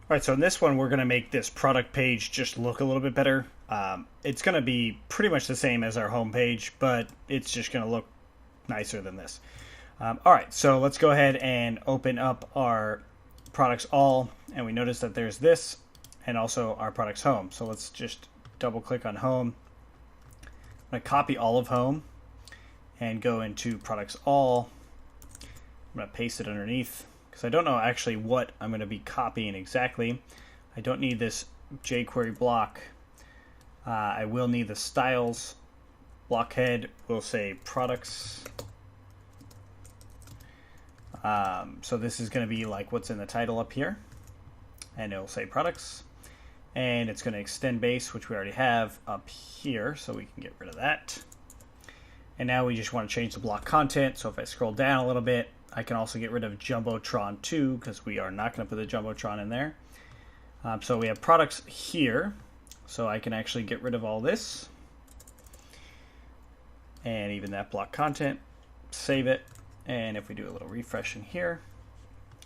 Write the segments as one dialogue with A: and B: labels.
A: All right, so in this one, we're going to make this product page just look a little bit better. It's going to be pretty much the same as our home page, but it's just going to look nicer than this. All right, so let's go ahead and open up our products all, and we notice that there's this and also our products home. So let's just double click on home. I'm going to copy all of home and go into products all. I'm going to paste it underneath, because I don't know actually what I'm going to be copying exactly. I don't need this jQuery block. I will need the styles. Blockhead will say products. So this is going to be like what's in the title up here. And it will say products. And it's going to extend base, which we already have up here. So we can get rid of that. And now we just want to change the block content. So if I scroll down a little bit, I can also get rid of Jumbotron 2 because we are not going to put the Jumbotron in there. So we have products here. So I can actually get rid of all this. And even that block content. Save it. And if we do a little refresh in here,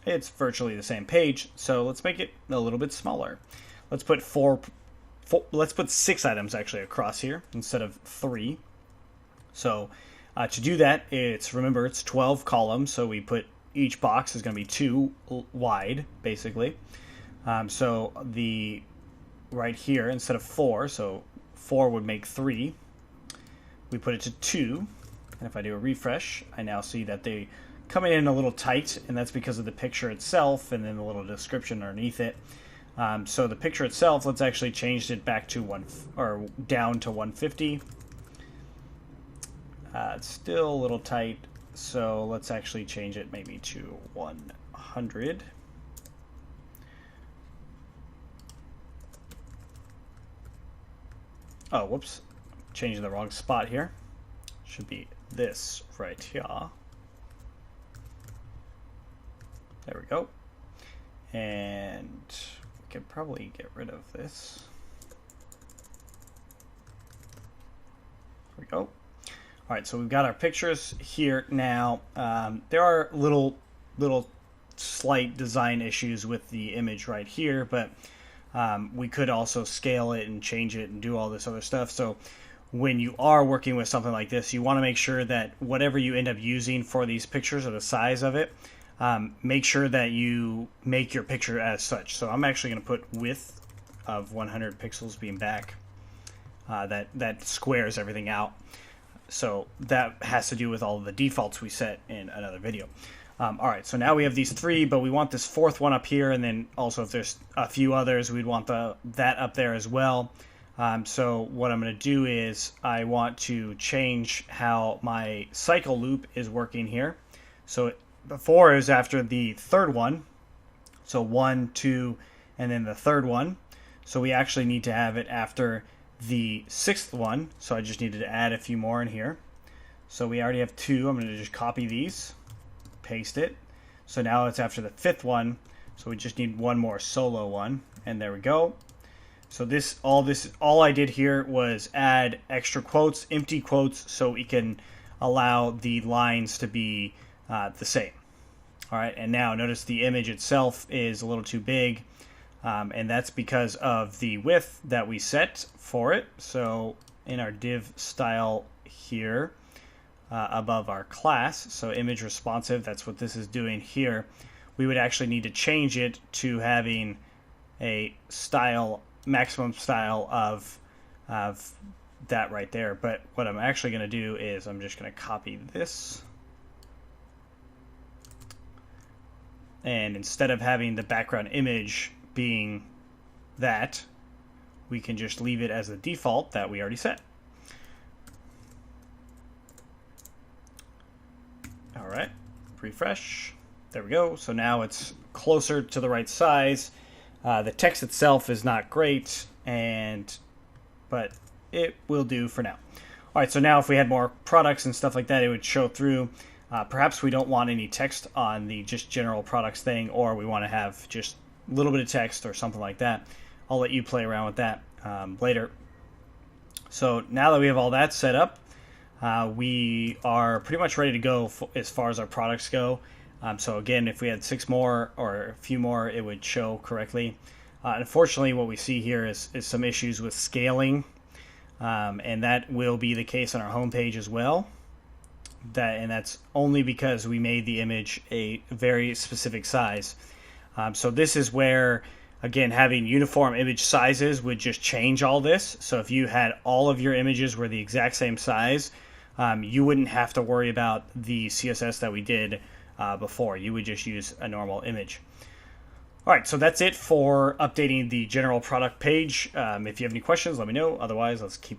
A: it's virtually the same page. So let's make it a little bit smaller. Let's put let's put 6 items actually across here instead of 3. So to do that, remember it's 12 columns, so we put each box is going to be 2 wide, basically. So the right here instead of 4, so 4 would make 3. We put it to 2, and if I do a refresh, I now see that they coming in a little tight, and that's because of the picture itself and then the little description underneath it. So the picture itself, let's actually change it back to down to 150. It's still a little tight, so let's actually change it maybe to 100. Oh, whoops. Changing the wrong spot here. Should be this right here. There we go. And we could probably get rid of this. There we go. All right, so we've got our pictures here now. There are little slight design issues with the image right here, but we could also scale it and change it and do all this other stuff. So when you are working with something like this, you want to make sure that whatever you end up using for these pictures or the size of it, make sure that you make your picture as such. So I'm actually going to put width of 100 pixels being back. That squares everything out. So that has to do with all of the defaults we set in another video. All right, so now we have these 3, but we want this 4th one up here, and then also if there's a few others, we'd want that up there as well. So what I'm going to do is I want to change how my cycle loop is working here. So before is after the 3rd one, so 1, 2, and then the 3rd one. So we actually need to have it after the 6th one, so I just needed to add a few more in here. So we already have 2. I'm going to just copy these, paste it. So now it's after the 5th one, so we just need one more solo one, and there we go. So all I did here was add extra quotes, empty quotes, so we can allow the lines to be the same. All right, and now notice the image itself is a little too big. And that's because of the width that we set for it. So in our div style here, above our class, so image responsive, that's what this is doing here. We would actually need to change it to having a style, maximum style of that right there. But what I'm actually going to do is I'm just going to copy this. And instead of having the background image being that, we can just leave it as the default that we already set. All right, refresh. There we go. So now it's closer to the right size. The text itself is not great, but it will do for now. All right, so now if we had more products and stuff like that, it would show through. Perhaps we don't want any text on the just general products thing, or we want to have just a little bit of text or something like that. I'll let you play around with that later. So now that we have all that set up, we are pretty much ready to go as far as our products go. So again, if we had 6 more or a few more, it would show correctly. Unfortunately, what we see here is some issues with scaling, and that will be the case on our homepage as well. And that's only because we made the image a very specific size. So this is where, again, having uniform image sizes would just change all this. So if you had all of your images were the exact same size, you wouldn't have to worry about the CSS that we did before. You would just use a normal image. All right, so that's it for updating the general product page. If you have any questions, let me know. Otherwise, let's keep going.